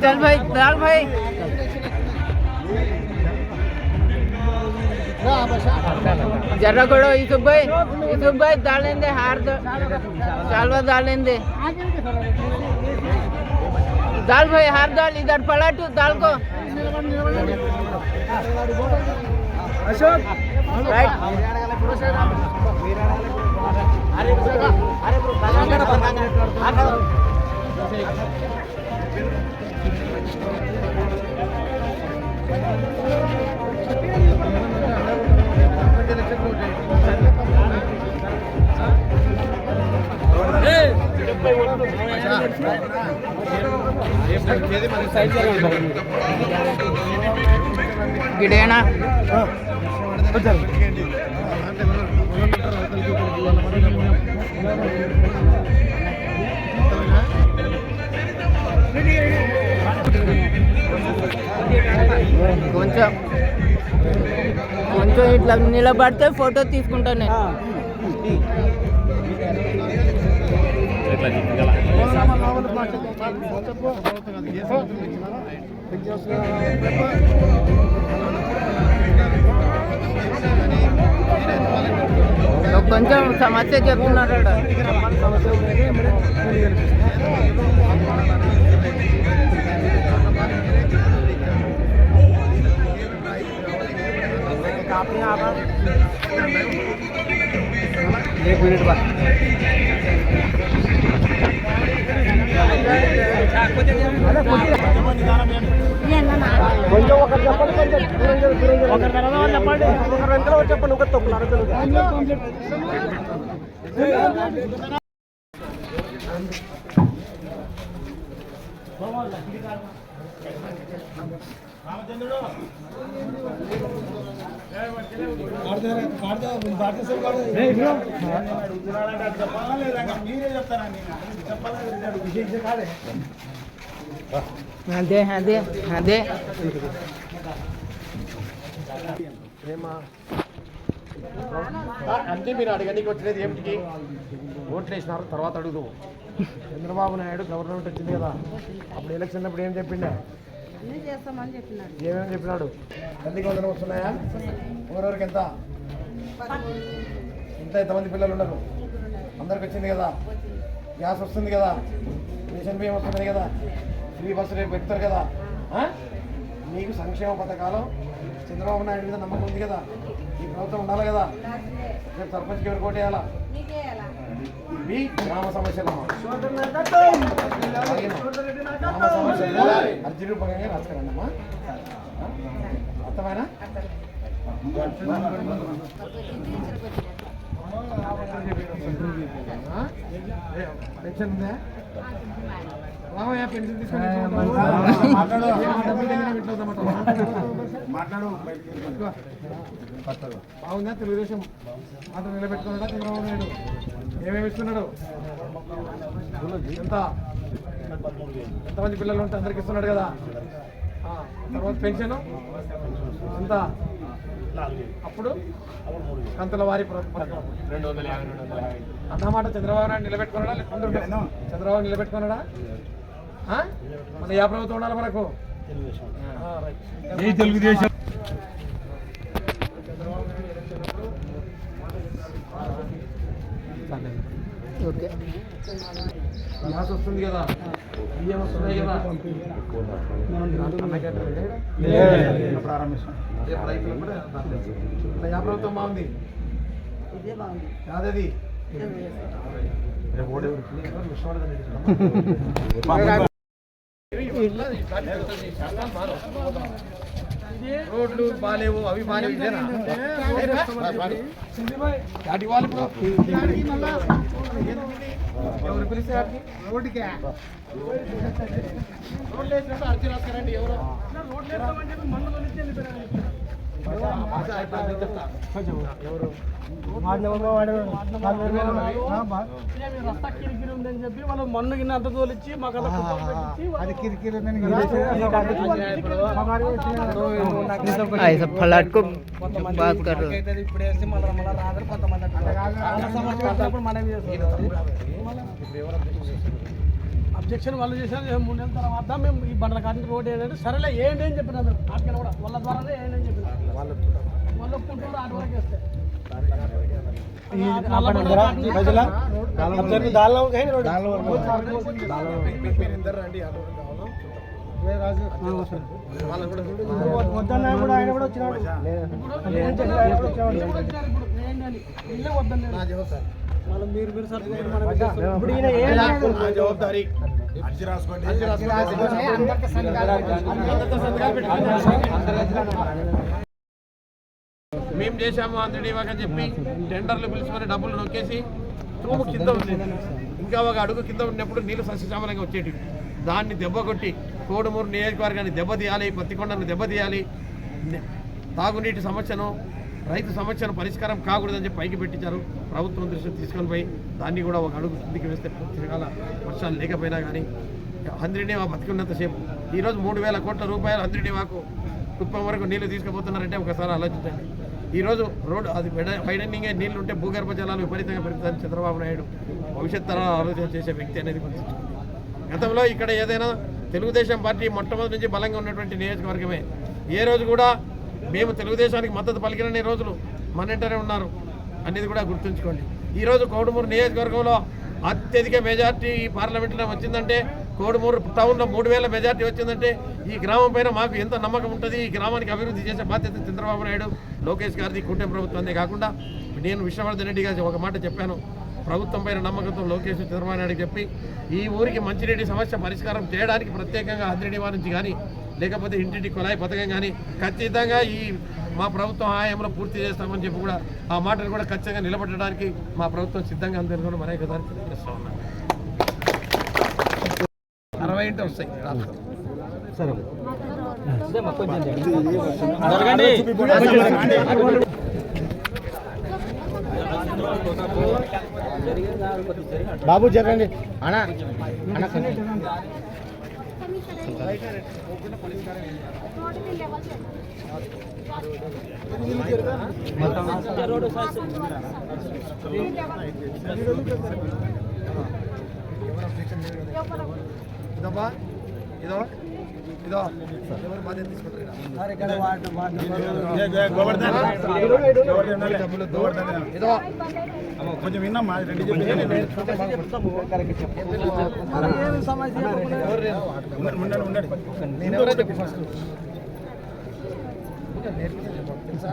चल भाई चल भाई जरा करो यूसुफ भाई डालेंगे हार चालवा डालेंगे दाल भाई हार दाल इधर पलटू दाल को अशोक राइट గిడేనా కొంచెం కొంచెం ఇట్లా నిలబడితే ఫోటో తీసుకుంటాను నేను. కొంచెం సమస్య చెప్తున్నాడు. एक मिनट बाद కొంచెం ఒకరు చెప్పండి ఒకరి తర్వాత చెప్పండి ఒకరు వెంటనే చెప్పండి ఒకరు తొక్కున్నారు అదే అదే అదే అంటే మీరు అడగడానికి వచ్చినది ఏమిటికి ఓట్లు వేసినారు తర్వాత అడుగుదాం. చంద్రబాబు నాయుడు గవర్నమెంట్ వచ్చింది కదా, అప్పుడు ఎలక్షన్ అప్పుడు ఏం చెప్పిండే, ఏమేమి చెప్పినాడు? తల్లికి వందనం వస్తున్నాయా? ఎవరెవరికి ఎంత ఎంతమంది పిల్లలు ఉన్నారు? అందరికి వచ్చింది కదా, గ్యాస్ వస్తుంది కదా, రేషన్ బియ్యం వస్తుంది కదా, ఫ్రీ బస్సు రేపు ఎక్కుతారు కదా. మీకు సంక్షేమ పథకాలు చంద్రబాబు నాయుడు మీద నమ్మకం ఉంది కదా, ఈ ప్రభుత్వం ఉండాలి కదా. రేపు సర్పంచ్కి ఎవరు కోటేయాలా? ఇవి గ్రామ సమస్యలు అర్జీ రూపంగా రాసుకురండి అమ్మా. అర్థమైనా? పెన్షన్ ఉందా? రామయ్య పెన్షన్ తీసుకొని బాగుందా? తెలుగుదేశం మాట నిలబెట్టుకున్నాడా చంద్రబాబు నాయుడు? ఏమేమి ఇస్తున్నాడు? ఎంతమంది పిల్లలు ఉంటే అందరికి ఇస్తున్నాడు కదా. తర్వాత పెన్షన్ ఎంత? అప్పుడు కంతుల వారి 250 అన్నమాట. చంద్రబాబు నాయుడు నిలబెట్టుకున్నాడా? చంద్రబాబు నిలబెట్టుకున్నాడా? మన యా ప్రభుత్వం ఉండాలి మనకు? తెలుగుదేశం. ఓకే, గ్యాస్ వస్తుంది కదా, బియ్యం వస్తున్నాయి కదా, యా ప్రభుత్వం బాగుంది? కాదది రోడ్లు బాలేవు, అవి బాలేవు. దాటి వాళ్ళు ఎవరు పిలిస్తే రోడ్డుకే రోడ్లు వేసినట్టు అర్జీ రాస్తారండి. ఎవరు రోడ్లు వేస్తామని చెప్పి మండలం నుంచి వెళ్ళిపోయారు. రస్తా కిరికిరి ఉందని చెప్పి వాళ్ళు మన్ను గిన్నె అంత తోలిచ్చి మాకు అది కిరికిరి फ्लैट को बात कर रहे ఇప్పుడు వేస్తే మళ్ళీ రాదని కొంతమంది అబ్జెక్షన్ వాళ్ళు చేశారు 3 నెలల తర్వాత మేము ఈ బండ్ల కాటికి రోడ్ ఏంటంటే సరేలే ఏంటి అని చెప్పిన ఆటకన కూడా వాళ్ళ ద్వారానే ఏంటి అని చెప్పిన వాళ్ళు ఒప్పుకుంటారు ఆట వరకు వేస్తే వద్దన్నా కూడా ఆయన కూడా వచ్చినాడు ఇల్లే వద్దన్నారు మీరు ఇప్పుడు ఈయన జవాబారి మేము చేశాము అందరి అని చెప్పి టెండర్లు పిలుచుకొని డబ్బులు నొక్కేసి తూము కింద ఉంది, ఇంకా ఒక అడుగు కింద ఉన్నప్పుడు నీళ్లు సస్యశ్యామలంగా వచ్చేటివి. దాన్ని దెబ్బ కొట్టి కోడుమూరు నియోజకవర్గాన్ని దెబ్బతీయాలి, పత్తికొండను దెబ్బతీయాలి, తాగునీటి సమస్యను రైతు సమస్యను పరిష్కారం కాకూడదని చెప్పి పైకి పెట్టించారు. ప్రభుత్వం దృష్టికి తీసుకొని పోయి దాన్ని కూడా ఒక అడుగు కిందికి వేస్తే పూర్తికాల వర్షాలు లేకపోయినా కానీ హంద్రీనివా బతికున్నంతసేపు ఈరోజు 3,000 కోట్ల రూపాయలు హంద్రీనివాకు కుప్పం వరకు నీళ్లు తీసుకుపోతున్నారంటే ఒకసారి ఆలోచించండి. ఈరోజు రోడ్డు అది వైడనింగే నీళ్లు ఉంటే భూగర్భ జలాలు విపరీతంగా పెరుగుతాయని చంద్రబాబు నాయుడు భవిష్యత్ తరాలు ఆలోచన చేసే వ్యక్తి అనేది గుర్తుంచుకోండి. గతంలో ఇక్కడ ఏదైనా తెలుగుదేశం పార్టీ మొట్టమొదటి నుంచి బలంగా ఉన్నటువంటి నియోజకవర్గమే. ఏ రోజు కూడా మేము తెలుగుదేశానికి మద్దతు పలికిన రోజులు మన ఇంటనే ఉన్నారు అనేది కూడా గుర్తుంచుకోండి. ఈరోజు కోడుమూరు నియోజకవర్గంలో అత్యధిక మెజార్టీ ఈ పార్లమెంట్లో వచ్చిందంటే, కోడుమూరు టౌన్లో 3,000 మెజార్టీ వచ్చిందంటే ఈ గ్రామం పైన మాకు ఎంత నమ్మకం ఉంటుంది. ఈ గ్రామానికి అభివృద్ధి చేసే బాధ్యత చంద్రబాబు నాయుడు, లోకేష్ గారిది, కూటమి ప్రభుత్వందే కాకుండా నేను విశ్వవర్ధన్ రెడ్డి గారికి ఒక మాట చెప్పాను. ప్రభుత్వం పైన నమ్మకంతో లోకేష్ చంద్రబాబు నాయుడు చెప్పి ఈ ఊరికి మంచినీటి సమస్య పరిష్కారం చేయడానికి ప్రత్యేకంగా హంద్రీనివా నుంచి కానీ లేకపోతే ఇంటింటి కుళాయి పథకం కానీ ఖచ్చితంగా ఈ మా ప్రభుత్వం హాయంలో పూర్తి చేస్తామని చెప్పి కూడా ఆ మాటలు కూడా ఖచ్చితంగా నిలబెట్టడానికి మా ప్రభుత్వం సిద్ధంగా ఉందని కూడా మరొక దాన్ని తెలియజేస్తా ఉన్నాను. 60 ఇంటి వస్తాయి రాష్ట్రం. బాబు జరగండి అన్న అన్న ఇదమ్మా ఇదో ఇదో ఎవరు బాధ్యత తీసుకుంటారు? ఇదో కొంచెం విన్నమ్మా రెడ్డి నేను చెప్పి ఫస్ట్ తెలుసా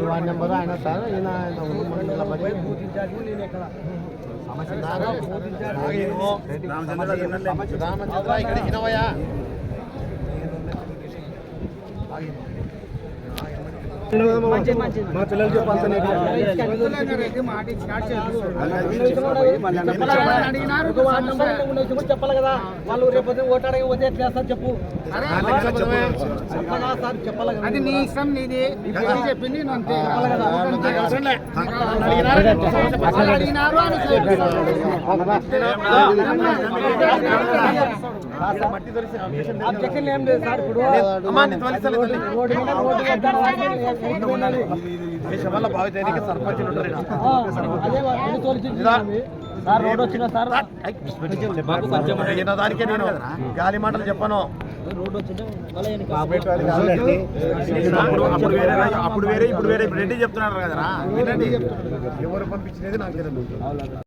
వార్డు నెంబర్ ఆయన సార్ ఈయన ఇక్కడికి వినవయా మా పిల్లలు చెప్పాలి చెప్పాలి కదా. వాళ్ళు రేపు ఓటాడకి పోతే ఎట్లా చేస్తారు చెప్పు. సార్ చెప్పాలి కదా. అది నీ ఇష్టం, నీది చెప్పింది చెప్పాలి కదా. అబ్జెక్షన్ ఏం లేదు సార్. ఇప్పుడు వల్ల భావితేనికి సర్పంచులు ఉంటారు. దానికే నేను గాలి మాటలు చెప్పాను. అప్పుడు వేరే ఇప్పుడు వేరే రెడ్డి చెప్తున్నారు కదరా. ఎవరు పంపించినది నాకు తెలియదు.